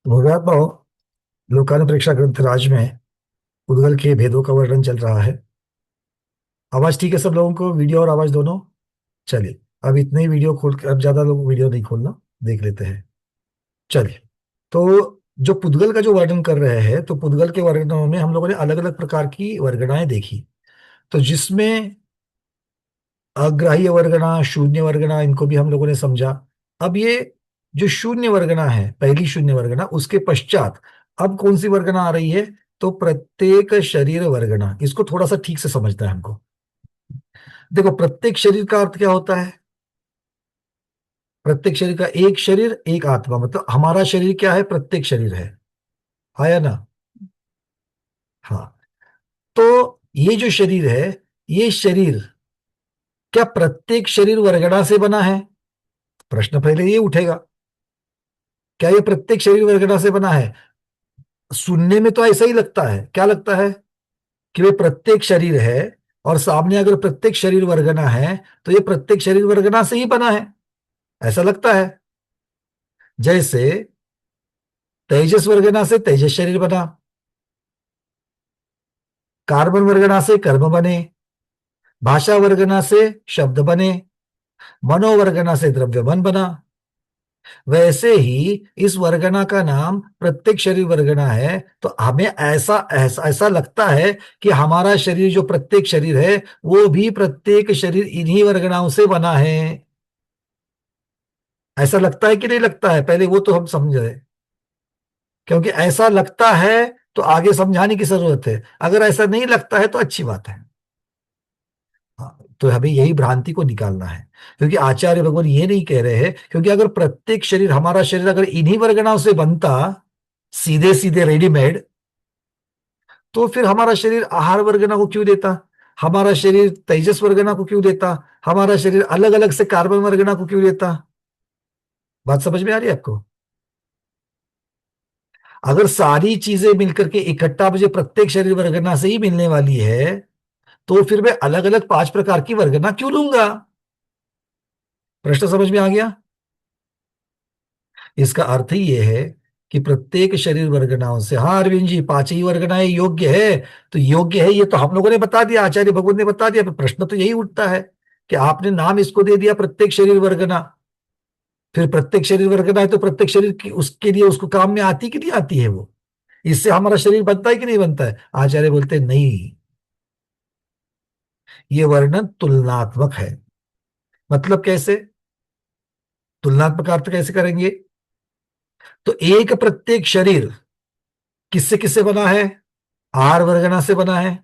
भोगात्माओं लोकानुप्रेक्षा ग्रंथराज में उद्गल के भेदों का वर्णन चल रहा है। आवाज ठीक है सब लोगों को? वीडियो और आवाज दोनों? चलिए, अब इतने ही वीडियो खोल के, अब ज्यादा लोग वीडियो नहीं खोलना, देख लेते हैं। चलिए, तो जो पुद्गल का जो वर्णन कर रहे हैं, तो पुद्गल के वर्णनों में हम लोगों ने अलग अलग प्रकार की वर्गणाएं देखी। तो जिसमें अग्राह्य वर्गणा, शून्य वर्गणा, इनको भी हम लोगों ने समझा। अब ये जो शून्य वर्गणा है, पहली शून्य वर्गणा, उसके पश्चात अब कौन सी वर्गणा आ रही है? तो प्रत्येक शरीर वर्गणा। इसको थोड़ा सा ठीक से समझना है हमको। देखो, प्रत्येक शरीर का अर्थ क्या होता है? प्रत्येक शरीर का एक शरीर एक आत्मा, मतलब हमारा शरीर क्या है? प्रत्येक शरीर है। आया ना? हाँ। तो ये जो शरीर है, ये शरीर क्या प्रत्येक शरीर वर्गणा से बना है? प्रश्न पहले ये उठेगा, क्या ये प्रत्येक शरीर वर्गणा से बना है? सुनने में तो ऐसा ही लगता है। क्या लगता है? कि वे प्रत्येक शरीर है, और सामने अगर प्रत्येक शरीर वर्गना है, तो ये प्रत्येक शरीर वर्गना से ही बना है, ऐसा लगता है। जैसे तेजस वर्गना से तेजस शरीर बना, कार्बन वर्गना से कर्म बने, भाषा वर्गना से शब्द बने, मनोवर्गना से द्रव्य मन बना। वैसे ही इस वर्गना का नाम प्रत्येक शरीर वर्गना है। तो हमें ऐसा ऐसा ऐसा लगता है कि हमारा शरीर जो प्रत्येक शरीर है, वो भी प्रत्येक शरीर इन्हीं वर्गनाओं से बना है। ऐसा लगता है कि नहीं लगता है? पहले वो तो हम समझे, क्योंकि ऐसा लगता है तो आगे समझाने की जरूरत है। अगर ऐसा नहीं लगता है तो अच्छी बात है। हाँ, तो हमें यही भ्रांति को निकालना है। क्योंकि आचार्य भगवान ये नहीं कह रहे हैं, क्योंकि अगर प्रत्येक शरीर, हमारा शरीर अगर इन्हीं वर्गनाओं से बनता, सीधे सीधे रेडीमेड, तो फिर हमारा शरीर आहार वर्गना को क्यों देता? हमारा शरीर तेजस वर्गना को क्यों देता? हमारा शरीर अलग अलग से कार्बन वर्गना को क्यों देता? बात समझ में आ रही है आपको? अगर सारी चीजें मिलकर के इकट्ठा मुझे प्रत्येक शरीर वर्गना से ही मिलने वाली है, तो फिर मैं अलग अलग 5 प्रकार की वर्गना क्यों लूंगा? प्रश्न समझ में आ गया? इसका अर्थ ही यह है कि प्रत्येक शरीर वर्गनाओं से, हाँ अरविंद जी, 5 ही वर्गनाएं योग्य है। तो योग्य है, ये तो हम लोगों ने बता दिया, आचार्य भगवान ने बता दिया। पर प्रश्न तो यही उठता है कि आपने नाम इसको दे दिया प्रत्येक शरीर वर्गना। फिर प्रत्येक शरीर वर्गना है तो प्रत्येक शरीर की उसके लिए उसको काम में आती कि नहीं आती है वो? इससे हमारा शरीर बनता है कि नहीं बनता है? आचार्य बोलते हैं, नहीं, ये वर्णन तुलनात्मक है। मतलब कैसे? तुलनात्मक अर्थ कैसे करेंगे? तो एक प्रत्येक शरीर किससे किससे बना है? आहार वर्गना से बना है,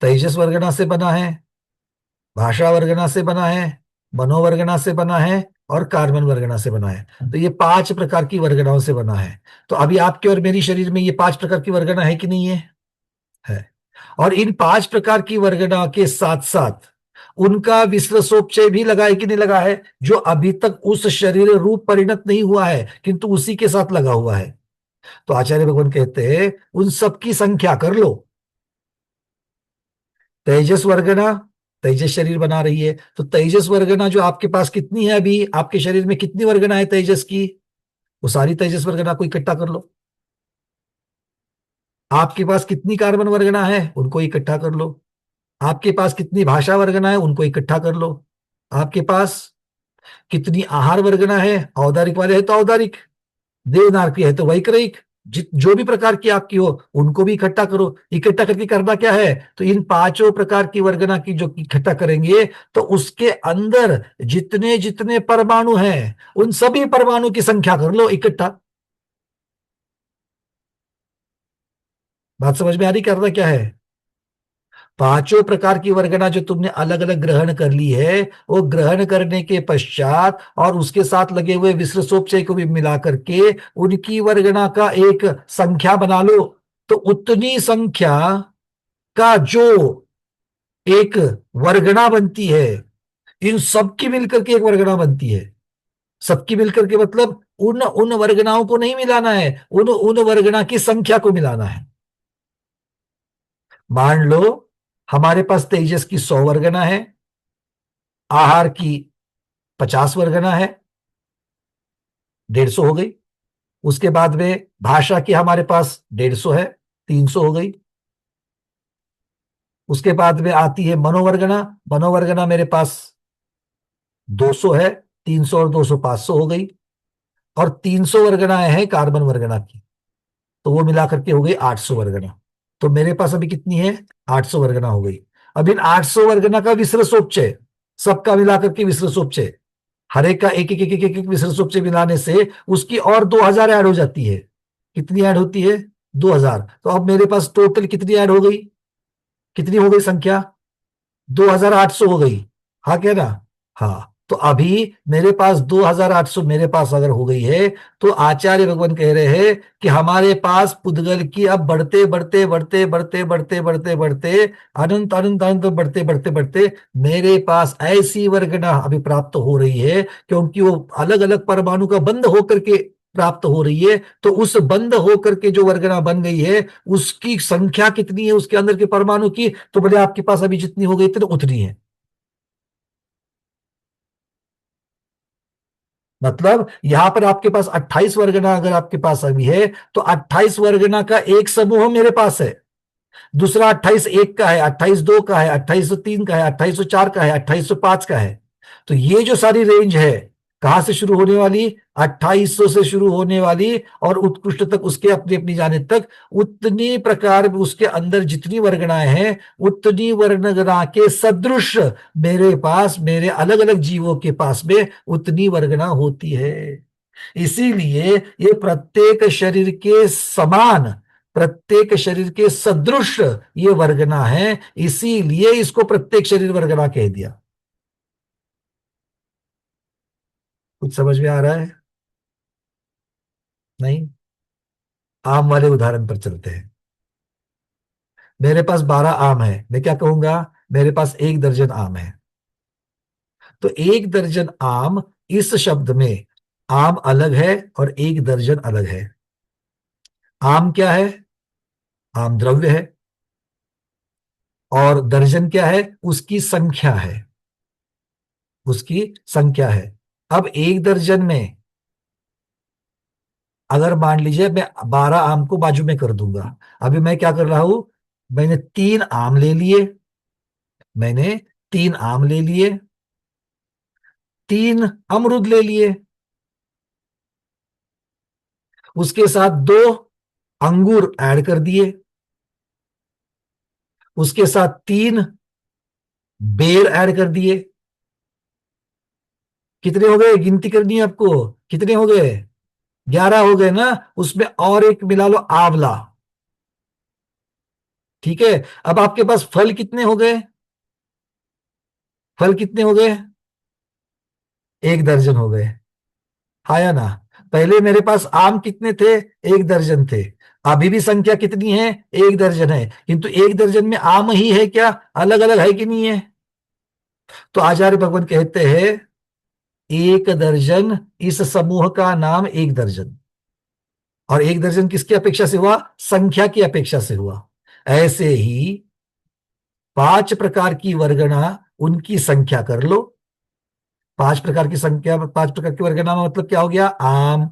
तेजस वर्गना से बना है, भाषा वर्गना से बना है, मनोवर्गना से बना है, और कार्बन वर्गना से बना है। तो ये 5 प्रकार की वर्गनाओं से बना है। तो अभी आपके और मेरी शरीर में ये 5 प्रकार की वर्गना है कि नहीं है? है। और इन 5 प्रकार की वर्गना के साथ साथ उनका विश्लेषोपचय भी लगा है कि नहीं लगा है? जो अभी तक उस शरीर रूप परिणत नहीं हुआ है, किंतु उसी के साथ लगा हुआ है। तो आचार्य भगवान कहते हैं, उन सबकी संख्या कर लो। तेजस वर्गना तेजस शरीर बना रही है, तो तेजस वर्गना जो आपके पास कितनी है? अभी आपके शरीर में कितनी वर्गना है तेजस की? वो सारी तेजस वर्गना को इकट्ठा कर लो। आपके पास कितनी कार्बन वर्गना है? उनको इकट्ठा कर लो। आपके पास कितनी भाषा वर्गना है? उनको इकट्ठा कर लो। आपके पास कितनी आहार वर्गना है? औदारिक वाले है तो औदारिक, देवनागरी है तो वैकरिक, जित जो भी प्रकार की आपकी हो, उनको भी इकट्ठा करो। इकट्ठा करके करना क्या है? तो इन 5 प्रकार की वर्गना की जो इकट्ठा करेंगे, तो उसके अंदर जितने जितने परमाणु हैं, उन सभी परमाणु की संख्या कर लो इकट्ठा। बात समझ में आ रही? करना क्या है? 5 प्रकार की वर्गना जो तुमने अलग अलग ग्रहण कर ली है, वो ग्रहण करने के पश्चात और उसके साथ लगे हुए विश्लेषोपचय को भी मिला करके उनकी वर्गना का एक संख्या बना लो। तो उतनी संख्या का जो एक वर्गना बनती है, इन सबकी मिलकर के एक वर्गना बनती है। सबकी मिलकर के मतलब उन उन वर्गनाओं को नहीं मिलाना है, उन उन वर्गना की संख्या को मिलाना है। मान लो हमारे पास तेजस की 100 वर्गना है, आहार की 50 वर्गना है, 150 हो गई। उसके बाद में भाषा की हमारे पास 150 है, 300 हो गई। उसके बाद में आती है मनोवर्गना। मनोवर्गना मेरे पास 200 है, 300 और 200 500 हो गई। और 300 वर्गनाएं हैं कार्बन वर्गना की, तो वो मिलाकर के हो गई 800 वर्गना। तो मेरे पास अभी कितनी है? 800 वर्गना हो गई। अब इन 800 वर्गना का विसर्ग सोपचय, सबका मिलाकर के विसर्ग सोपचय, हर एक का एक एक एक एक एक, एक विसर्ग सोपचय मिलाने से उसकी और 2000 ऐड हो जाती है। कितनी ऐड होती है? 2000। तो अब मेरे पास टोटल कितनी ऐड हो गई? कितनी हो गई संख्या? 2800 हो गई। हाँ क्या ना? हाँ, तो अभी मेरे पास 2800 मेरे पास अगर हो गई है, तो आचार्य भगवान कह रहे हैं कि हमारे पास पुद्गल की अब बढ़ते बढ़ते बढ़ते बढ़ते बढ़ते बढ़ते बढ़ते अनंत अनंत अनंत बढ़ते बढ़ते बढ़ते मेरे पास ऐसी वर्गना अभी प्राप्त हो रही है, क्योंकि वो अलग अलग परमाणु का बंध होकर के प्राप्त हो रही है। तो उस बंध होकर के जो वर्गना बन गई है, उसकी संख्या कितनी है उसके अंदर के परमाणु की? तो बोले आपके पास अभी जितनी हो गई थी ना उतनी है। मतलब यहां पर आपके पास 28 वर्गना अगर आपके पास अभी है, तो 28 वर्गना का एक समूह मेरे पास है। दूसरा 28 एक का है, 28 दो का है, 2803 का है, 2804 का है, 2805 का है। तो ये जो सारी रेंज है, कहां से शुरू होने वाली? 2800 से शुरू होने वाली, और उत्कृष्ट तक उसके अपनी अपनी जाने तक, उतनी प्रकार उसके अंदर जितनी वर्गणाएं हैं, उतनी वर्गणा के सदृश मेरे पास, मेरे अलग अलग जीवों के पास में उतनी वर्गणा होती है। इसीलिए ये प्रत्येक शरीर के समान, प्रत्येक शरीर के सदृश ये वर्गना है, इसीलिए इसको प्रत्येक शरीर वर्गना कह दिया। कुछ समझ में आ रहा है? नहीं? आम वाले उदाहरण पर चलते हैं। मेरे पास 12 आम है, मैं क्या कहूंगा? मेरे पास 1 दर्जन आम है। तो 1 दर्जन आम, इस शब्द में आम अलग है और 1 दर्जन अलग है। आम क्या है? आम द्रव्य है। और दर्जन क्या है? उसकी संख्या है, उसकी संख्या है। अब 1 दर्जन में अगर मान लीजिए मैं 12 आम को बाजू में कर दूंगा, अभी मैं क्या कर रहा हूं? मैंने 3 आम ले लिए, मैंने 3 आम ले लिए, 3 अमरूद ले लिए, उसके साथ 2 अंगूर ऐड कर दिए, उसके साथ 3 बेर ऐड कर दिए। कितने हो गए? गिनती करनी है आपको। कितने हो गए? 11 हो गए ना? उसमें और एक मिला लो, आंवला। ठीक है। अब आपके पास फल कितने हो गए? फल कितने हो गए? 1 दर्जन हो गए। आया ना? पहले मेरे पास आम कितने थे? 1 दर्जन थे। अभी भी संख्या कितनी है? 1 दर्जन है, किंतु 1 दर्जन में आम ही है क्या? अलग अलग है कि नहीं है? तो आचार्य भगवान कहते हैं 1 दर्जन, इस समूह का नाम 1 दर्जन। और 1 दर्जन किसकी अपेक्षा से हुआ? संख्या की अपेक्षा से हुआ। ऐसे ही 5 प्रकार की वर्गना, उनकी संख्या कर लो। 5 प्रकार की संख्या, 5 प्रकार की वर्गना में मतलब क्या हो गया? आम,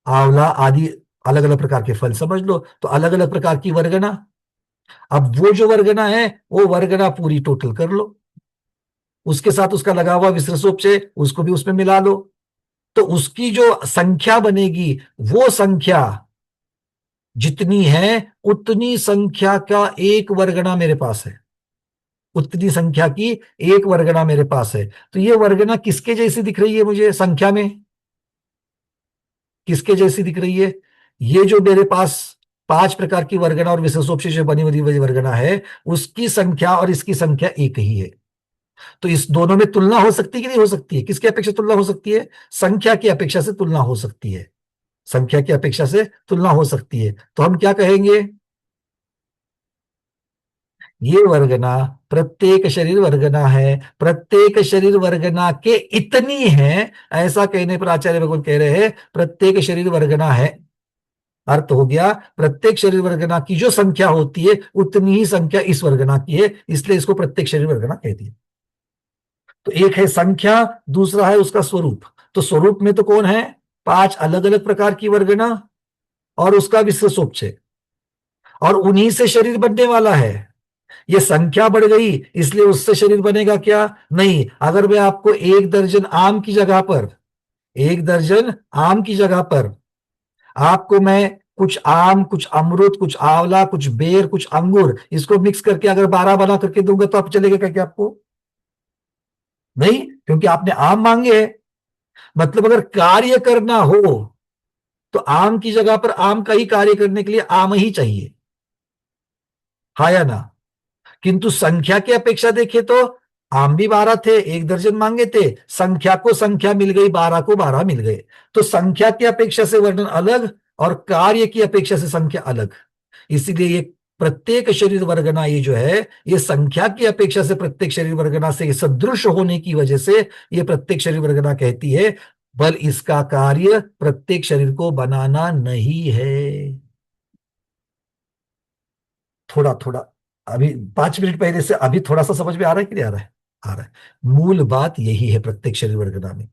आंवला आदि अलग अलग प्रकार के फल समझ लो, तो अलग अलग प्रकार की वर्गना। अब वो जो वर्गना है, वो वर्गना पूरी टोटल कर लो, उसके साथ उसका लगा हुआ विसर्जोपचय उसको भी उसमें मिला लो। तो उसकी जो संख्या बनेगी, वो संख्या जितनी है, उतनी संख्या का एक वर्गना मेरे पास है, उतनी संख्या की एक वर्गना मेरे पास है। तो ये वर्गना किसके जैसी दिख रही है मुझे संख्या में? किसके जैसी दिख रही है? ये जो मेरे पास 5 प्रकार की वर्गना और विशेषोपशेष से बनी हुई वर्गना है, उसकी संख्या और इसकी संख्या एक ही है। तो इस दोनों में तुलना हो सकती है कि नहीं हो सकती है? किसकी अपेक्षा तुलना हो सकती है? संख्या की अपेक्षा से तुलना हो सकती है। संख्या की अपेक्षा से तुलना हो सकती है। तो हम क्या कहेंगे? ये वर्गना प्रत्येक शरीर वर्गना है, प्रत्येक शरीर वर्गना के इतनी है, ऐसा कहने पर आचार्य भगवान कह रहे हैं प्रत्येक शरीर वर्गना है। अर्थ हो गया प्रत्येक शरीर वर्गना की जो संख्या होती है, उतनी ही संख्या इस वर्गना की है, इसलिए इसको प्रत्येक शरीर वर्गना कहती है। तो एक है संख्या, दूसरा है उसका स्वरूप। तो स्वरूप में तो कौन है? 5 अलग अलग प्रकार की वर्गना, और उसका विश्व सोपचे, और उन्हीं से शरीर बनने वाला है। ये संख्या बढ़ गई इसलिए उससे शरीर बनेगा क्या? नहीं। अगर मैं आपको 1 दर्जन आम की जगह पर, 1 दर्जन आम की जगह पर आपको मैं कुछ आम, कुछ अमरूद, कुछ आंवला, कुछ बेर, कुछ अंगूर, इसको मिक्स करके अगर 12 बना करके दूंगा तो आप चलेगा क्या, क्या आपको? नहीं, क्योंकि आपने आम मांगे हैं। मतलब अगर कार्य करना हो तो आम की जगह पर आम का ही कार्य करने के लिए आम ही चाहिए, हाँ या ना? किंतु संख्या की अपेक्षा देखें तो आम भी 12 थे, 1 दर्जन मांगे थे, संख्या को संख्या मिल गई, 12 को 12 मिल गए। तो संख्या की अपेक्षा से वर्णन अलग और कार्य की अपेक्षा से संख्या अलग। इसीलिए ये प्रत्येक शरीर वर्गना, ये जो है, ये संख्या की अपेक्षा से प्रत्येक शरीर वर्गना से सदृश होने की वजह से ये प्रत्येक शरीर वर्गना कहती है। बल इसका कार्य प्रत्येक शरीर को बनाना नहीं है। थोड़ा थोड़ा, अभी 5 मिनट पहले से अभी थोड़ा सा समझ में आ रहा है कि नहीं आ रहा है? आ रहा है। मूल बात यही है प्रत्येक शरीर वर्गना में।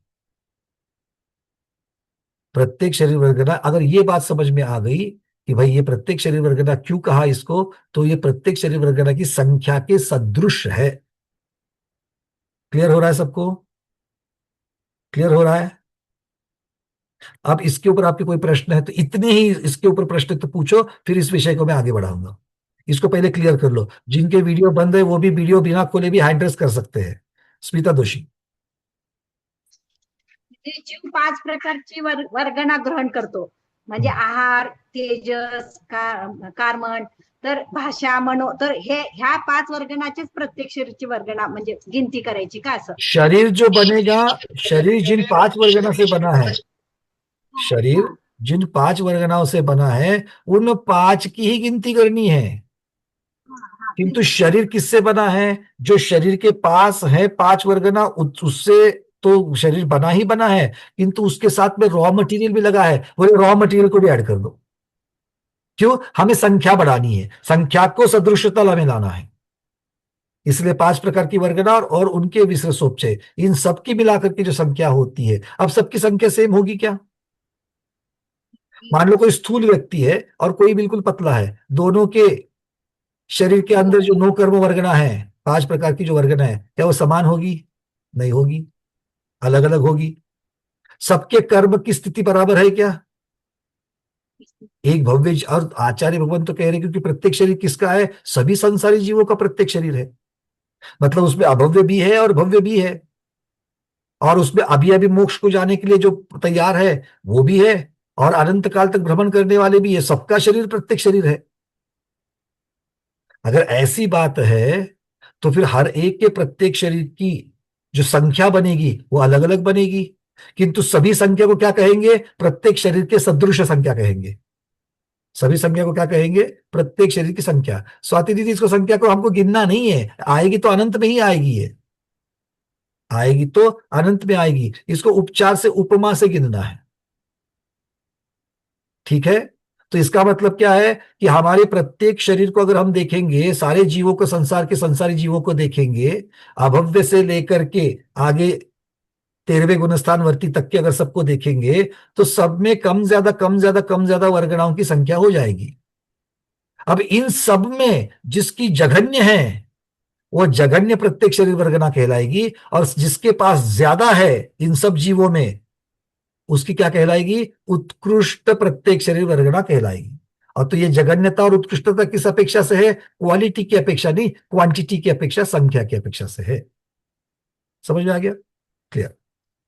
प्रत्येक शरीर वर्गना, अगर ये बात समझ में आ गई कि भाई ये प्रत्येक शरीर वर्गना क्यों कहा इसको, तो ये प्रत्येक शरीर वर्गना की संख्या के सदृश है। क्लियर हो रहा है सबको? क्लियर हो रहा है? अब इसके ऊपर आपके कोई प्रश्न है तो इतने ही इसके ऊपर प्रश्न तो पूछो, फिर इस विषय को मैं आगे बढ़ाऊंगा। इसको पहले क्लियर कर लो। जिनके वीडियो बंद है वो भी वीडियो बिना खोले भी हैंड रेस कर सकते हैं। स्मिता दोषी। जीव 5 प्रकारची वर्गणा ग्रहण करतो, म्हणजे आहार, तेजस, कार्मण, तर भाषा, मनो, तर हे ह्या 5 वर्गणाचेच प्रत्येक शरीरची वर्गणा म्हणजे गिनती करायची का असं? शरीर जो बनेगा, शरीर जिन 5 वर्गना से बना है, शरीर हाँ, जिन 5 वर्गनाओं से बना है उन 5 की ही गिनती करनी है। हाँ, किंतु ठीक है। शरीर किससे बना है? जो शरीर के पास है 5 वर्गना, उससे तो शरीर बना ही बना है, किंतु उसके साथ में रॉ मटेरियल भी लगा है, बोले रॉ मटेरियल को भी ऐड कर दो। क्यों? हमें संख्या बढ़ानी है, संख्या को सदृशता हमें लाना है। इसलिए 5 प्रकार की वर्गना और उनके विसर्जोपचय, इन सबकी मिलाकर के जो संख्या होती है। अब सबकी संख्या सेम होगी क्या? मान लो कोई स्थूल व्यक्ति है और कोई बिल्कुल पतला है, दोनों के शरीर के अंदर जो 9 कर्म वर्गना है, 5 प्रकार की जो वर्गना है, क्या वो समान होगी? नहीं होगी, अलग अलग होगी। सबके कर्म की स्थिति बराबर है क्या? एक भव्य और आचार्य भगवान तो कह रहे हैं क्योंकि प्रत्येक शरीर किसका है? सभी संसारी जीवों का प्रत्येक शरीर है। मतलब उसमें अभव्य भी है और भव्य भी है, और उसमें अभी अभी मोक्ष को जाने के लिए जो तैयार है वो भी है, और अनंत काल तक भ्रमण करने वाले भी है। सबका शरीर प्रत्येक शरीर है। अगर ऐसी बात है तो फिर हर एक के प्रत्येक शरीर की जो संख्या बनेगी वो अलग अलग बनेगी, किंतु सभी संख्या को क्या कहेंगे? प्रत्येक शरीर के सदृश संख्या कहेंगे। सभी संख्या को क्या कहेंगे? प्रत्येक शरीर की संख्या। स्वाति दीदी, इसको संख्या को हमको गिनना नहीं है, आएगी तो अनंत में ही आएगी, ये आएगी तो अनंत में आएगी। इसको उपचार से, उपमा से गिनना है। ठीक है? तो इसका मतलब क्या है कि हमारे प्रत्येक शरीर को अगर हम देखेंगे, सारे जीवों को, संसार के संसारी जीवों को देखेंगे, अभव्य से लेकर के आगे 13वें गुणस्थानवर्ती तक के अगर सबको देखेंगे, तो सब में कम ज्यादा कम ज्यादा कम ज्यादा वर्गणाओं की संख्या हो जाएगी। अब इन सब में जिसकी जघन्य है वो जघन्य प्रत्येक शरीर वर्गना कहलाएगी, और जिसके पास ज्यादा है इन सब जीवों में उसकी क्या कहलाएगी? उत्कृष्ट प्रत्येक शरीर वर्गना कहलाएगी। और तो ये जघन्यता और उत्कृष्टता किस अपेक्षा से है? क्वालिटी की अपेक्षा नहीं, क्वांटिटी की अपेक्षा, संख्या की अपेक्षा से है। समझ में आ गया? क्लियर?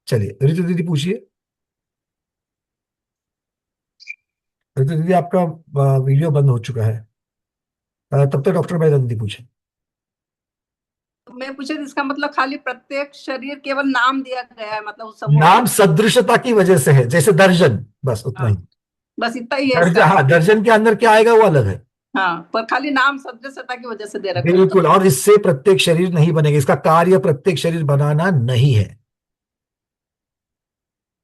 चलिए ऋतु दीदी पूछिए। ऋतु दीदी आपका वीडियो बंद हो चुका है। तब तक डॉक्टर मेहता दीदी पूछे। मैं पूछे इसका मतलब खाली प्रत्येक शरीर केवल नाम दिया गया है, मतलब उस समूह नाम सदृशता की वजह से है, जैसे दर्जन, बस उतना ही। बस इतना ही है दर्जन, इसका। हाँ, दर्जन के अंदर क्या आएगा वो अलग है। हाँ, पर खाली नाम सदृशता की वजह से दे रखा है। बिल्कुल, और इससे प्रत्येक शरीर नहीं बनेगा, इसका कार्य प्रत्येक शरीर बनाना नहीं है।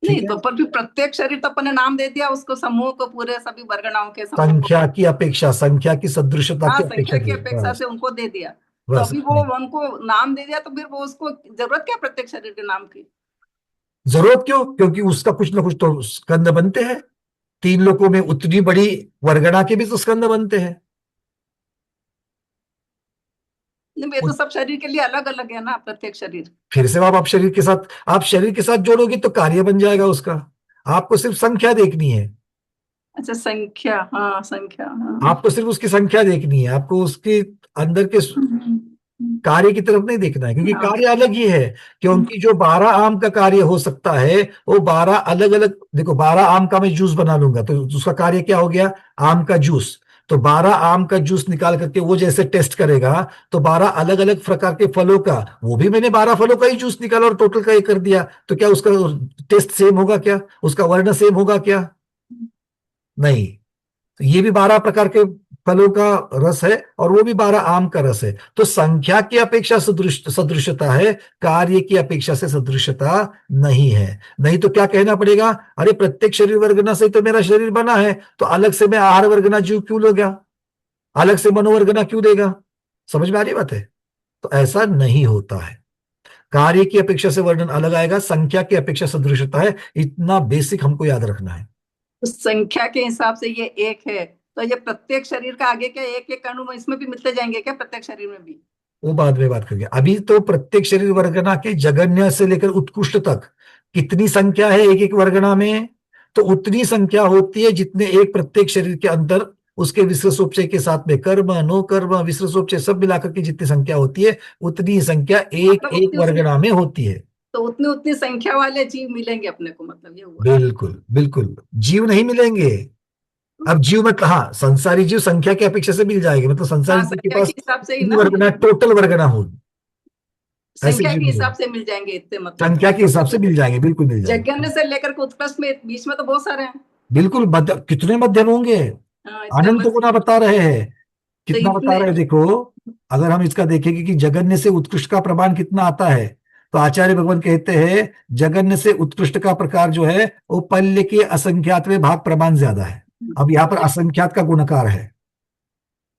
नहीं ठीक है? तो पर फिर प्रत्येक शरीर तो अपन ने नाम दे दिया उसको, समूह को, पूरे सभी वर्गणाओं के समूह को। संख्या की अपेक्षा, संख्या की सदृशता हाँ, की अपेक्षा संख्या की की, अपेक्षा बस से उनको दे दिया। तो बस अभी वो उनको नाम दे दिया तो फिर वो उसको जरूरत क्या प्रत्येक शरीर के नाम की? जरूरत क्यों? क्योंकि उसका कुछ ना कुछ तो स्कंद बनते हैं। तीन लोकों में उतनी बड़ी वर्गणा के भी तो स्कंद बनते हैं। नहीं, ये तो सब शरीर के लिए अलग अलग है ना, प्रत्येक शरीर। फिर से आप शरीर के साथ जोड़ोगे तो कार्य बन जाएगा उसका। आपको सिर्फ संख्या देखनी है। अच्छा, संख्या, हाँ संख्या, हाँ। आपको सिर्फ उसकी संख्या देखनी है, आपको उसके अंदर के कार्य की तरफ नहीं देखना है, क्योंकि हाँ। कार्य अलग ही है। क्योंकि जो 12 आम का कार्य हो सकता है वो 12 अलग अलग, देखो 12 आम का मैं जूस बना लूंगा तो उसका कार्य क्या हो गया, आम का जूस। तो 12 आम का जूस निकाल करके वो जैसे टेस्ट करेगा, तो 12 अलग अलग प्रकार के फलों का, वो भी मैंने 12 फलों का ही जूस निकाला और टोटल का ये कर दिया, तो क्या उसका टेस्ट सेम होगा क्या, उसका वर्ण सेम होगा क्या? नहीं। तो ये भी 12 प्रकार के फलों का रस है और वो भी 12 आम का रस है। तो संख्या की अपेक्षा सदृशता है, कार्य की अपेक्षा से सदृशता नहीं है। नहीं तो क्या कहना पड़ेगा, अरे प्रत्येक शरीर वर्गना से तो मेरा शरीर बना है, तो अलग से मैं आहार वर्गना जीव क्यों ले गया, अलग से मनोवर्गना क्यों देगा? समझ में आ रही बात है? तो ऐसा नहीं होता है। कार्य की अपेक्षा से वर्णन अलग आएगा, संख्या की अपेक्षा सदृशता है। इतना बेसिक हमको याद रखना है। तो संख्या के हिसाब से ये एक है, तो ये प्रत्येक शरीर का आगे क्या एक एक अणु में इसमें भी मिलते जाएंगे क्या, प्रत्येक शरीर में भी? वो बाद में बात करेंगे। अभी तो प्रत्येक शरीर वर्गना के जगन्य से लेकर उत्कृष्ट तक कितनी संख्या है एक एक वर्गना में, तो उतनी संख्या होती है जितने एक प्रत्येक शरीर के अंदर उसके विश्लेषोपचय के साथ में कर्म नो कर्म विश्लेषोपचय सब मिलाकर के जितनी संख्या होती है, उतनी ही संख्या एक मतलब एक उतनी उतनी, वर्गना में होती है। तो उतनी उतनी संख्या वाले जीव मिलेंगे अपने को, मतलब ये हुआ। बिल्कुल बिल्कुल, जीव नहीं मिलेंगे। अब जीव में कहा, संसारी जीव संख्या की अपेक्षा से मिल जाएंगे, मतलब संसारी हाँ, जीव के संख्या पास के हिसाब से ही कितनी ना, वर्गना, टोटल वर्गना होगी, ऐसे संख्या जीव के मिलेंगे। हिसाब से मिल जाएंगे इतने, मतलब संख्या के हिसाब से मिल जाएंगे, बिल्कुल मिल जाएंगे। जघन्य से लेकर के उत्कृष्ट में बीच में तो बहुत सारे हैं। बिल्कुल कितने मध्यम होंगे, हाँ, इतने अनंत मत। गुना बता रहे हैं। तो कितना बता इतने, रहे हैं देखो, अगर हम इसका देखेंगे कि जगन्य से उत्कृष्ट का प्रमाण कितना आता है, तो आचार्य भगवान कहते हैं जगन्य से उत्कृष्ट का प्रकार जो है वो पल्य के असंख्यात में भाग प्रमाण ज्यादा है। अब यहाँ पर असंख्यात का गुणकार है,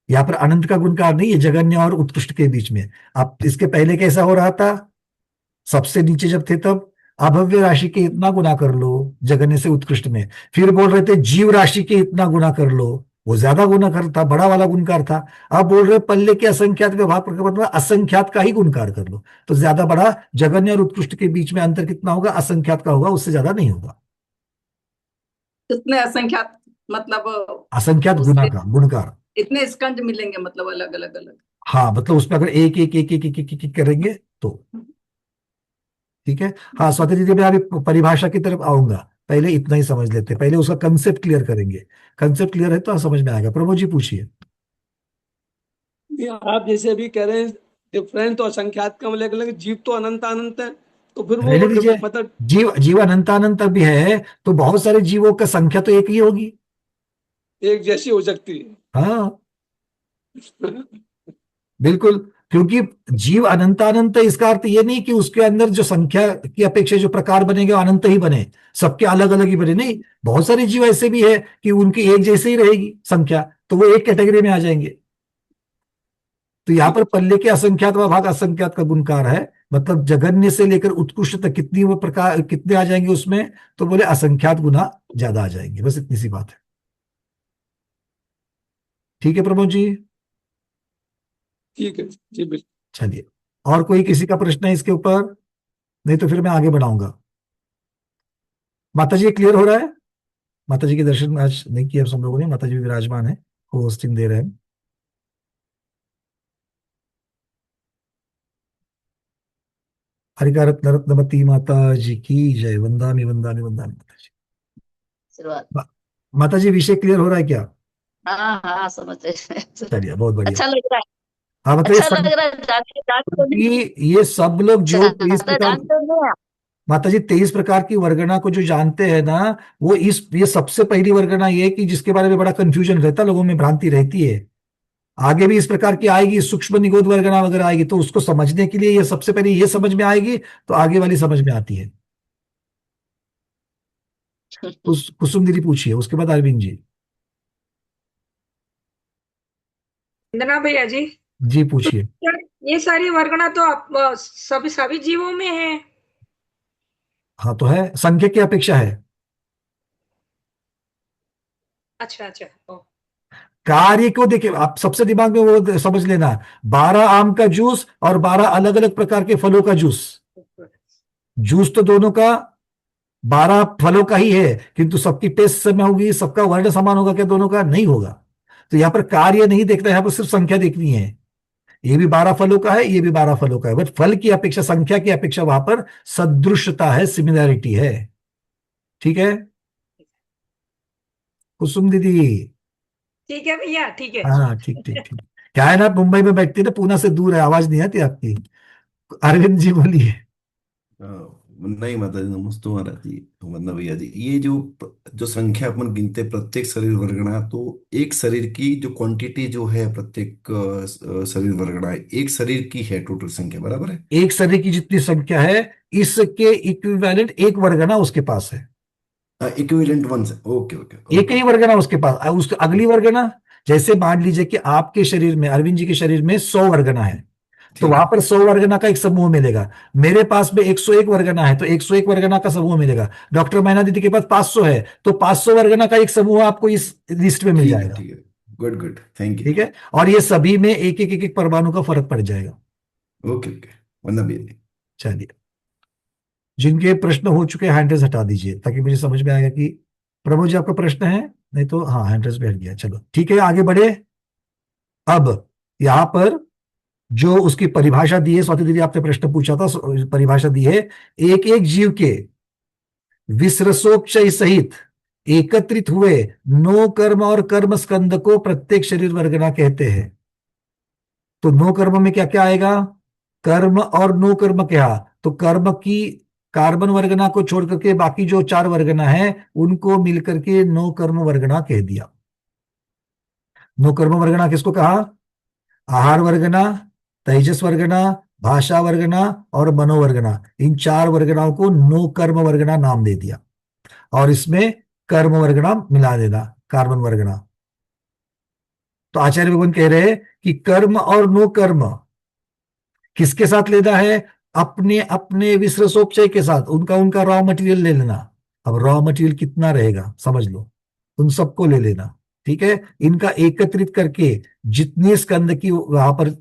यहाँ पर अनंत का गुणकार नहीं है जगन्य और उत्कृष्ट के बीच में। अब इसके पहले कैसा हो रहा था, सबसे नीचे जब थे तब अभव्य राशि के इतना गुना कर लो जगन्य से उत्कृष्ट में, फिर बोल रहे थे जीव राशि के इतना गुना कर लो, वो ज्यादा गुणकार था, बड़ा वाला गुणकार था। अब बोल रहे पल्ले के असंख्यात में भाग प्रकट मतलब असंख्यात का ही गुणकार कर लो, तो ज्यादा बड़ा जगन्य और उत्कृष्ट के बीच में अंतर कितना होगा, असंख्यात का होगा, उससे ज्यादा नहीं होगा। इतने असंख्यात, मतलब असंख्यात गुना उसके का गुणकार। इतने स्कंद मिलेंगे, मतलब अलग अलग अलग। हाँ मतलब उसमें अगर एक एक एक एक एक एक, एक, एक करेंगे तो ठीक है। हाँ स्वाति दीदी, मैं अभी परिभाषा की तरफ आऊंगा, पहले इतना ही समझ लेते हैं, पहले उसका कंसेप्ट क्लियर करेंगे। कंसेप्ट क्लियर है तो समझ में आएगा। प्रमोद जी पूछिए। ये आप जैसे अभी कह रहे हैं डिफरेंट और संख्यात का मतलब अलग, जीव तो अनंत अनंत है, तो फिर वो रहने दीजिए, मतलब जीव जीव अनंतानंत भी है तो बहुत सारे जीवों का संख्या तो एक ही होगी। एक जैसी हो सकती हाँ है। बिल्कुल, क्योंकि जीव अनंतानंत है, इसका अर्थ ये नहीं कि उसके अंदर जो संख्या की अपेक्षा जो प्रकार बनेंगे वो अनंत ही बने, सबके अलग अलग ही बने, नहीं। बहुत सारे जीव ऐसे भी है कि उनकी एक जैसे ही रहेगी संख्या, तो वो एक कैटेगरी में आ जाएंगे। तो यहाँ पर पल्ले के असंख्यात व भाग असंख्यात का गुणकार है, मतलब जगन्य से लेकर उत्कृष्ट तक कितनी वो प्रकार कितने आ जाएंगे उसमें, तो बोले असंख्यात गुना ज्यादा आ जाएंगे, बस इतनी सी बात है। ठीक है प्रमोद जी। ठीक है जी, बिल्कुल। चलिए, और कोई किसी का प्रश्न है इसके ऊपर? नहीं तो फिर मैं आगे बढ़ाऊंगा। माता जी क्लियर हो रहा है? माता जी के दर्शन आज नहीं किए हम लोगों ने, माता जी भी विराजमान है, होस्टिंग दे रहे हैं। हरिका रत्न रत्नवती माता जी की जय। वंदामी वंदामी वंदामी माता जी। शुरुआत। मा- माता जी विषय क्लियर हो रहा है क्या? हाँ हाँ, समझ गए। चलिए बहुत बढ़िया। अच्छा लग रहा है। हाँ मतलब अच्छा लग रहा है, जानते तो नहीं। ये सब लोग जो 23 ज्यादा प्रकार, जानते नहीं आप। माता जी 23 प्रकार की वर्गना को जो जानते हैं ना, वो ये सबसे पहली वर्गना ये है कि जिसके बारे में बड़ा कंफ्यूजन रहता है, लोगों में भ्रांति रहती है। आगे भी इस प्रकार की आएगी, सूक्ष्म निगोद वर्गना वगैरह आएगी, तो उसको समझने के लिए ये सबसे पहले ये समझ में आएगी, तो आगे वाली समझ में आती है। उस कुसुम दीदी पूछिए, उसके बाद अरविंद जी। इंद्रा भैया जी, जी तो पूछिए। ये सारी वर्गना तो सभी सभी जीवों में है। हाँ तो है, संख्या की अपेक्षा है। अच्छा अच्छा ओ, कार्य को देखिए, आप सबसे दिमाग में वो समझ लेना, 12 आम का जूस और 12 अलग अलग प्रकार के फलों का जूस। जूस तो दोनों का 12 फलों का ही है, किंतु सबकी टेस्ट समय होगी, सबका वर्ण समान होगा क्या? दोनों का नहीं होगा। तो यहां पर कार्य नहीं देखना है, यहां पर सिर्फ संख्या देखनी है। ये भी 12 फलों का है, ये भी 12 फलों का है, बट फल की अपेक्षा, संख्या की अपेक्षा वहां पर सदृशता है, सिमिलैरिटी है। ठीक है कुसुम दीदी? ठीक है भैया ठीक है। हाँ ठीक ठीक ठीक। क्या है ना, आप मुंबई में बैठती है ना, पूना से दूर है, आवाज नहीं आती आपकी। अरविंद जी बोलिए। नहीं माता जी, नमस्ते महाराज जी, वंदना भैया जी। ये जो संख्या अपन गिनते प्रत्येक शरीर वर्गणा, तो एक शरीर की जो क्वांटिटी जो है प्रत्येक शरीर वर्गणा, एक शरीर की है टोटल संख्या, बराबर है? एक शरीर की जितनी संख्या है, इसके इक्विवेलेंट एक वर्गना उसके पास है। इक्विवेलेंट वन से, ओके ओके एक ओके। ही वर्गना उसके पास, उसके अगली वर्गना, जैसे मान लीजिए कि आपके शरीर में, अरविंद जी के शरीर में 100 वर्गना है, तो ठीक वहां है पर 100 वर्गना का एक समूह मिलेगा। मेरे पास में 101 वर्गना है, तो 101 वर्गना का समूह मिलेगा। डॉक्टर मैना दीदी के पास 500 है, तो 500 वर्गना का एक समूह आपको इस लिस्ट में मिल ठीक है जाएगा। ठीक है। Good good, thank you. ठीक है, और ये सभी में एक एक परमाणु का फर्क पड़ जाएगा। ओके ओके, वंदना भैया जी। चलिए, जिनके प्रश्न हो चुके हैं हैंड रेज हटा दीजिए, ताकि मुझे समझ में आएगा कि प्रभु जी आपका प्रश्न है। नहीं तो हाँ, हैंड रेज बैठ गया। चलो ठीक है, आगे बढ़े। अब यहां पर जो उसकी परिभाषा दी है, स्वाति दीदी आपने प्रश्न पूछा था, परिभाषा दी है, एक एक जीव के विसरसोपचय सहित एकत्रित हुए नो कर्म और कर्म स्कंद को प्रत्येक शरीर वर्गना कहते हैं। तो नो कर्म में क्या क्या आएगा? कर्म और नो कर्म क्या? तो कर्म की कार्बन वर्गना को छोड़ करके बाकी जो 4 वर्गना है, उनको मिलकर के नो कर्म वर्गना कह दिया। नो कर्म वर्गना किसको कहा? आहार वर्गना, तेजस वर्गना, भाषा वर्गना और मनोवर्गना, इन 4 वर्गनाओं को नो कर्म वर्गना नाम दे दिया, और इसमें कर्म वर्गना मिला देना, कार्बन वर्गना। तो आचार्य भगवान कह रहे हैं कि कर्म और नो कर्म किसके साथ लेना है? अपने अपने विश्रसोपचय के साथ, उनका उनका रॉ मटेरियल ले लेना। अब रॉ मटेरियल कितना रहेगा समझ लो, उन सबको ले लेना। ठीक है, इनका एकत्रित करके जितनी स्कंद की वहां पर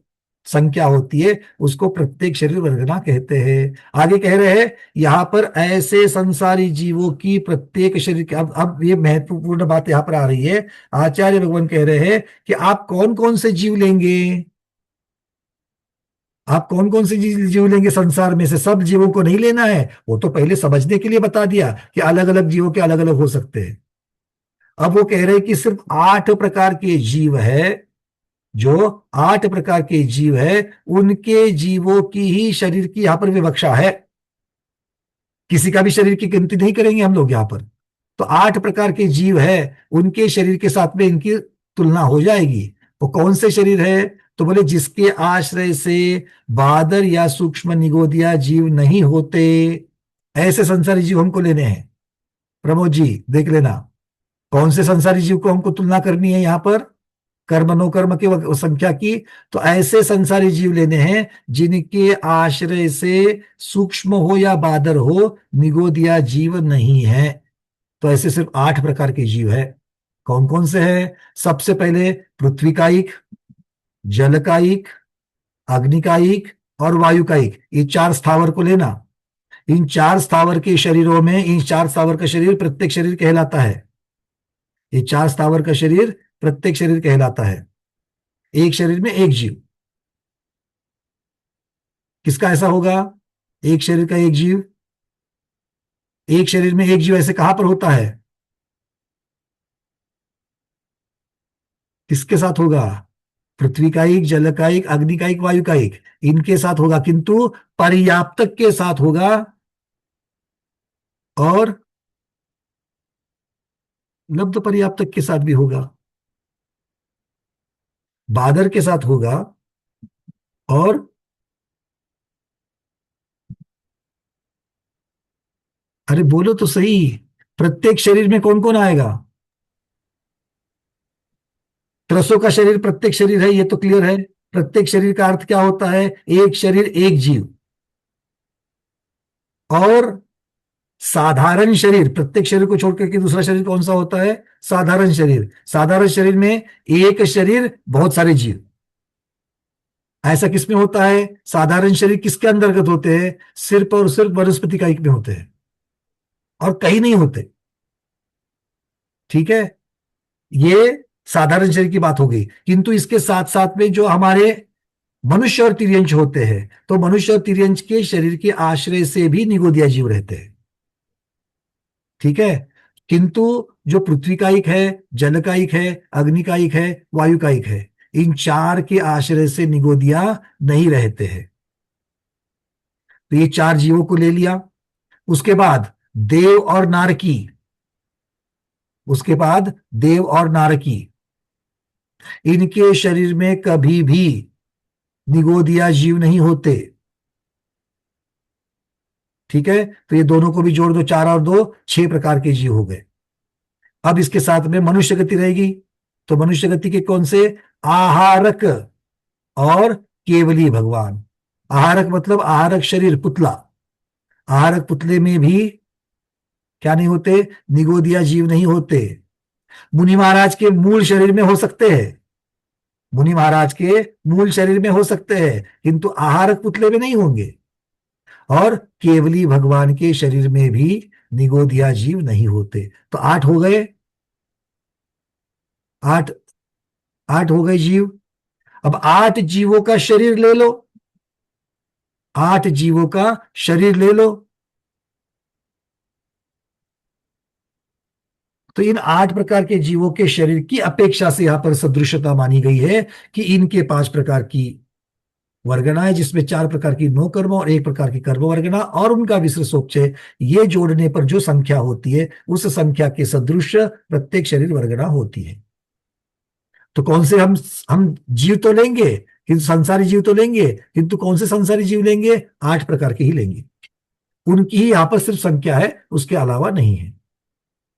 संख्या होती है, उसको प्रत्येक शरीर वर्गना कहते हैं। आगे कह रहे हैं, यहां पर ऐसे संसारी जीवों की प्रत्येक शरीर के, अब ये महत्वपूर्ण बात यहां पर आ रही है। आचार्य भगवान कह रहे हैं कि आप कौन कौन से जीव लेंगे? आप कौन कौन से जीव लेंगे संसार में से? सब जीवों को नहीं लेना है, वो तो पहले समझने के लिए बता दिया कि अलग अलग जीवों के अलग अलग हो सकते हैं। अब वो कह रहे हैं कि सिर्फ 8 प्रकार के जीव है, जो 8 प्रकार के जीव है, उनके जीवों की ही शरीर की यहां पर विवक्षा है। किसी का भी शरीर की गिनती नहीं करेंगे हम लोग यहां पर। तो 8 प्रकार के जीव है, उनके शरीर के साथ में इनकी तुलना हो जाएगी। वो कौन से शरीर है? तो बोले जिसके आश्रय से बादर या सूक्ष्म निगोदिया जीव नहीं होते, ऐसे संसारी जीव हमको लेने हैं। प्रमोद जी देख लेना, कौन से संसारी जीव को हमको तुलना करनी है यहां पर, कर्म नो कर्म की संख्या की। तो ऐसे संसारी जीव लेने हैं जिनके आश्रय से सूक्ष्म हो या बादर हो निगोदिया जीव नहीं है। तो ऐसे सिर्फ 8 प्रकार के जीव है। कौन कौन से हैं? सबसे पहले पृथ्वीकायिक, जलकायिक, अग्निकायिक और वायुकायिक, ये 4 स्थावर को लेना। इन 4 स्थावर के शरीरों में, इन 4 स्थावर का शरीर प्रत्येक शरीर कहलाता है। ये 4 स्थावर का शरीर प्रत्येक शरीर कहलाता है। एक शरीर में एक जीव, किसका ऐसा होगा? एक शरीर का एक जीव, एक शरीर में एक जीव ऐसे कहां पर होता है? किसके साथ होगा? पृथ्वीकायिक, जलकायिक, अग्निकायिक, वायुकायिक, इनके साथ होगा, किंतु पर्याप्तक के साथ होगा और लब्ध पर्याप्तक के साथ भी होगा, बादर के साथ होगा, और अरे बोलो तो सही, प्रत्येक शरीर में कौन कौन आएगा? त्रसों का शरीर प्रत्येक शरीर है, ये तो क्लियर है। प्रत्येक शरीर का अर्थ क्या होता है? एक शरीर एक जीव। और साधारण शरीर, प्रत्येक शरीर को छोड़ करके दूसरा शरीर कौन सा होता है? साधारण शरीर। साधारण शरीर में एक शरीर, बहुत सारे जीव। ऐसा किसमें होता है? साधारण शरीर किसके अंतर्गत होते हैं? सिर्फ और सिर्फ वनस्पति कायिक में होते हैं, और कहीं नहीं होते। ठीक है, ये साधारण शरीर की बात हो गई। किंतु इसके साथ साथ में जो हमारे मनुष्य और तिर्यंच होते हैं, तो मनुष्य और तिर्यंच के शरीर के आश्रय से भी निगोदिया जीव रहते हैं। ठीक है, किंतु जो पृथ्वी कायिक है, जल कायिक है, अग्नि कायिक है, वायु कायिक है, इन चार के आश्रय से निगोदिया नहीं रहते हैं। तो ये चार जीवों को ले लिया। उसके बाद देव और नारकी, उसके बाद देव और नारकी, इनके शरीर में कभी भी निगोदिया जीव नहीं होते। ठीक है, तो ये दोनों को भी जोड़ दो, 4 और 2 6 प्रकार के जीव हो गए। अब इसके साथ में मनुष्य गति रहेगी। तो मनुष्य गति के कौन से? आहारक और केवली भगवान। आहारक मतलब आहारक शरीर, पुतला। आहारक पुतले में भी क्या नहीं होते? निगोदिया जीव नहीं होते। मुनि महाराज के मूल शरीर में हो सकते हैं, मुनि महाराज के मूल शरीर में हो सकते हैं, किंतु आहारक पुतले में नहीं होंगे। और केवली भगवान के शरीर में भी निगोदिया जीव नहीं होते। तो 8 हो गए, 8 8 हो गए जीव। अब 8 जीवों का शरीर ले लो, 8 जीवों का शरीर ले लो। तो इन 8 प्रकार के जीवों के शरीर की अपेक्षा से यहां पर सदृशता मानी गई है कि इनके 5 प्रकार की वर्गना है, जिसमें 4 प्रकार की नो कर्म और 1 प्रकार की कर्म वर्गना, और उनका विसर्जोपचय, ये जोड़ने पर जो संख्या होती है उस संख्या के सदृश प्रत्येक शरीर वर्गना होती है। तो कौन से हम जीव तो लेंगे, किंतु संसारी जीव तो लेंगे, किंतु कौन से संसारी जीव लेंगे? 8 प्रकार के ही लेंगे। उनकी ही यहां पर सिर्फ संख्या है, उसके अलावा नहीं है।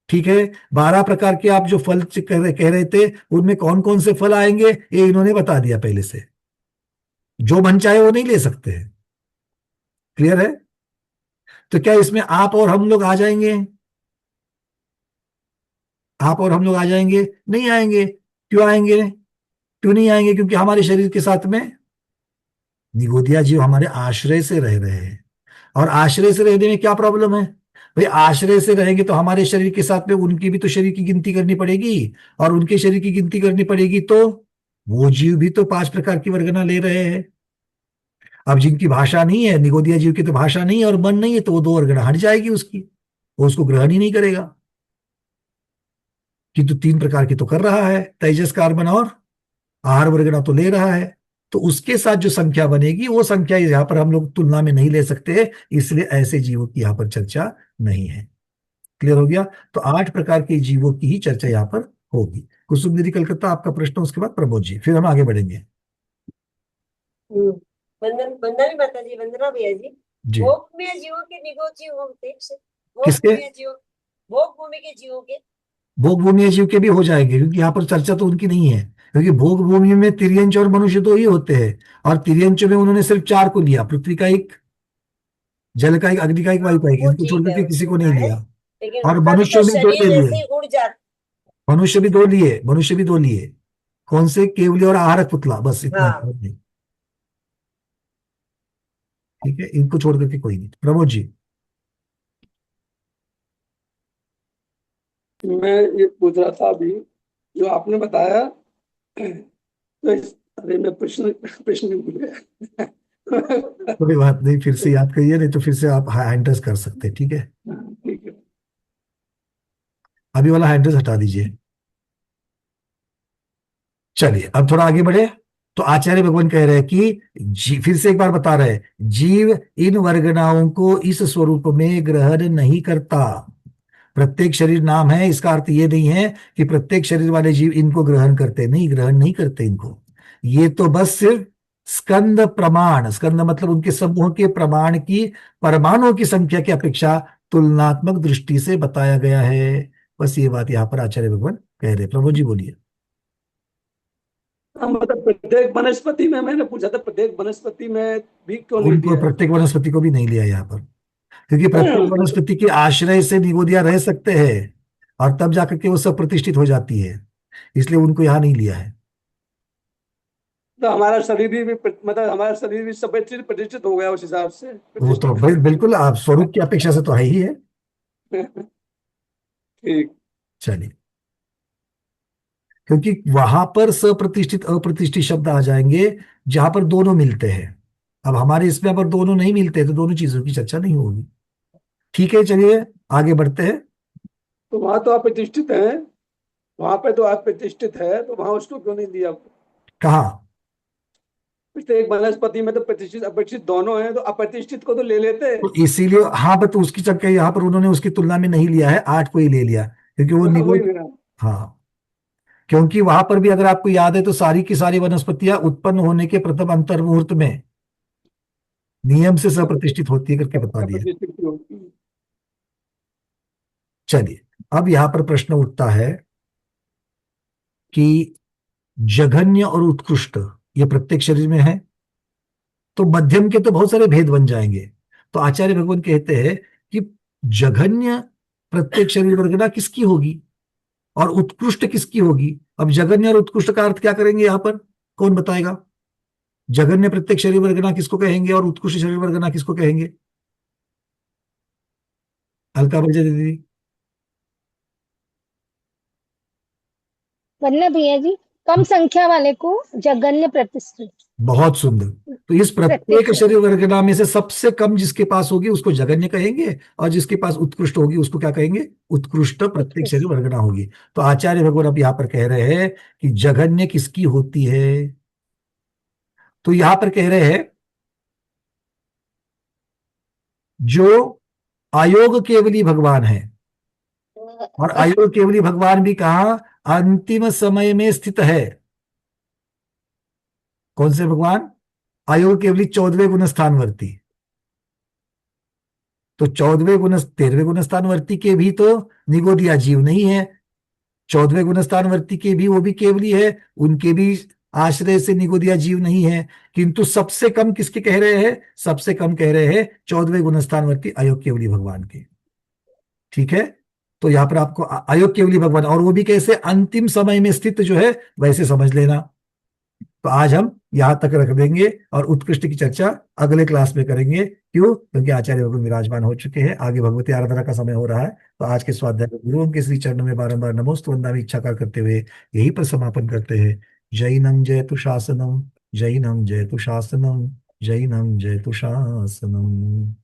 ठीक है, 12 प्रकार के आप जो फल कह रहे थे, उनमें कौन कौन से फल आएंगे ये इन्होंने बता दिया पहले से। जो मन चाहे वो नहीं ले सकते हैं। क्लियर है? तो क्या इसमें आप और हम लोग आ जाएंगे? आप और हम लोग आ जाएंगे? नहीं आएंगे। क्यों आएंगे? क्यों नहीं आएंगे? क्योंकि हमारे शरीर के साथ में निगोदिया जीव हमारे आश्रय से रह रहे हैं। और आश्रय से रहने में क्या प्रॉब्लम है भाई? आश्रय से रहेंगे तो हमारे शरीर के साथ में उनकी भी तो शरीर की गिनती करनी पड़ेगी, और उनके शरीर की गिनती करनी पड़ेगी, तो वो जीव भी तो 5 प्रकार की वर्गना ले रहे हैं। अब जिनकी भाषा नहीं है, निगोदिया जीव की तो भाषा नहीं है और मन नहीं है, तो वो 2 वर्गना हट जाएगी उसकी, वो उसको ग्रहण ही नहीं करेगा। किंतु 3 प्रकार की तो कर रहा है, तेजस, कार्बन और आहार वर्गना तो ले रहा है। तो उसके साथ जो संख्या बनेगी वो संख्या यहां पर हम लोग तुलना में नहीं ले सकते, इसलिए ऐसे जीवों की यहां पर चर्चा नहीं है। क्लियर हो गया? तो 8 प्रकार के जीवों की ही चर्चा यहां पर होगी। कुसुम दीदी कलकत्ता, आपका प्रश्न, उसके बाद प्रमोद जी, फिर हम आगे बढ़ेंगे। वंदना माता जी, वंदना भैया जी। जी, भोग में जीवों के निगोची होते किसके? भोग भूमि के जीवों के। भोग भूमि जीव के भी हो जाएंगे, क्योंकि यहाँ पर चर्चा तो उनकी नहीं है। क्योंकि भोग भूमि में तिर्यंच और मनुष्य तो ही होते हैं, और तिर्यंच में उन्होंने सिर्फ 4 को लिया, पृथ्वी का एक, जल का एक, अग्नि का एक, वायु का एक, वो इनको छोड़ ठीक है, करके किसी को सुनना नहीं है, लिया। लेकिन और उनका भी मनुष्य तो में 2 ले शरीर ऐसे लिए, ही उड़ जाता। मनुष्य भी 2 लिए, मनुष्य भी 2 लिए। कौन से? केवली और आहारक पुतला, बस इतना हाँ, नहीं। ठीक है, इनको छोड़ करके कोई नहीं। प्रमोद जी। मैं ये पूछ रहा था अभी जो आपने बताया, तो अरे मैं प्रश्न प्रश्न भी भूल गया। कोई बात नहीं, फिर से याद करिए, नहीं तो फिर से आप हैंडल्स कर सकते हैं। ठीक है, ठीक है। अभी वाला हैंडल्स हटा दीजिए। चलिए अब थोड़ा आगे बढ़े। तो आचार्य भगवान कह रहे हैं कि फिर से एक बार बता रहे हैं, जीव इन वर्गनाओं को इस स्वरूप में ग्रहण नहीं करता। प्रत्येक शरीर नाम है, इसका अर्थ ये नहीं है कि प्रत्येक शरीर वाले जीव इनको ग्रहण करते, नहीं, ग्रहण नहीं करते इनको। ये तो बस सिर्फ स्कंद प्रमाण, स्कंद मतलब उनके समूह के प्रमाण की परमाणुओं की संख्या की अपेक्षा तुलनात्मक दृष्टि से बताया गया है। बस ये बात यहां पर आचार्य भगवान कह रहे। प्रभु जी बोलिए। मतलब प्रत्येक वनस्पति में, मैंने पूछा था प्रत्येक वनस्पति में भी क्यों नहीं उनको दिया है? प्रत्येक वनस्पति को भी नहीं लिया यहाँ पर, क्योंकि प्रत्येक वनस्पति के आश्रय से निगोदिया रह सकते हैं और तब जाकर के वो सब प्रतिष्ठित हो जाती है, इसलिए उनको यहाँ नहीं लिया है। तो हमारा शरीर भी मतलब हमारा शरीर भी सब चीज प्रतिष्ठित हो गया उस हिसाब से, वो तो बिल्कुल आप स्वरूप की अपेक्षा से तो है ही है। ठीक। चलिए, क्योंकि वहां पर सप्रतिष्ठित अप्रतिष्ठित शब्द आ जाएंगे जहां पर दोनों मिलते हैं। अब हमारे इसमें अगर दोनों नहीं मिलते तो दोनों चीजों की चर्चा नहीं होगी। ठीक है, चलिए आगे बढ़ते हैं। तो वहां तो आप प्रतिष्ठित हैं, वहां पे तो आप प्रतिष्ठित है, तो वहां उसको क्यों नहीं दिया? कहा? पिछले एक वनस्पति में तो प्रतिष्ठित अप्रतिष्ठित दोनों हैं, तो अप्रतिष्ठित को तो ले लेते। तो इसीलिए हाँ, पर तो उसकी चक्कर यहाँ पर उन्होंने उसकी तुलना में नहीं लिया है, 8 को ही ले लिया क्योंकि वो हाँ, वही निगो। मेरा। हाँ, क्योंकि वहां पर भी अगर आपको याद है तो सारी की सारी वनस्पतियां उत्पन्न होने के प्रथम अंतर मुहूर्त में नियम से सप्रतिष्ठित होती है करके बता दिया। अप्रतिष्ठित की होती है। चलिए, अब यहां पर प्रश्न उठता है कि जघन्य और उत्कृष्ट ये प्रत्येक शरीर में है, तो मध्यम के तो बहुत सारे भेद बन जाएंगे। तो आचार्य भगवान कहते हैं कि जघन्य प्रत्येक शरीर वर्गना किसकी होगी और उत्कृष्ट किसकी होगी। अब जघन्य और उत्कृष्ट का अर्थ क्या करेंगे यहां पर, कौन बताएगा? जघन्य प्रत्येक शरीर वर्गना किसको कहेंगे और उत्कृष्ट शरीर वर्गना किसको कहेंगे? अलका बलजे दीदी। वरना भैया जी, कम संख्या वाले को जघन्य प्रतिष्ठित। बहुत सुंदर। तो इस प्रत्येक शरीर वर्गना में से सबसे कम जिसके पास होगी उसको जघन्य कहेंगे और जिसके पास उत्कृष्ट होगी उसको क्या कहेंगे? उत्कृष्ट प्रत्येक शरीर वर्गना होगी। तो आचार्य भगवान अब यहां पर कह रहे हैं कि जघन्य किसकी होती है। तो यहां पर कह रहे हैं जो अयोग केवली भगवान है, और अयोग केवली भगवान भी कहा अंतिम समय में स्थित है। कौन से भगवान? अयोग केवली 14वें गुण स्थानवर्ती। तो 14वें गुण 13वें गुण स्थानवर्ती के भी तो निगोदिया जीव नहीं है, 14वें गुण स्थानवर्ती के भी वो भी केवली है, उनके भी आश्रय से निगोदिया जीव नहीं है। किंतु सबसे कम किसके कह रहे हैं? सबसे कम कह रहे हैं 14वें गुण स्थानवर्ती अयोग केवली भगवान के। ठीक है, तो यहां पर आपको अयोग केवली भगवान, और वो भी कैसे? अंतिम समय में स्थित जो है वैसे समझ लेना। तो आज हम यहां तक रख देंगे और उत्कृष्ट की चर्चा अगले क्लास में करेंगे। क्यों? क्योंकि आचार्य भगवान विराजमान हो चुके हैं, आगे भगवती आराधना का समय हो रहा है। तो आज के स्वाध्याय को गुरुओं के श्री चरणों में बारंबार नमोस्तु वंदनामि इच्छा करते हुए यहीं पर समापन करते हैं। जैनम जयतु शासनम, जैनम जयतु शासनम, जैनम जयतु शासनम।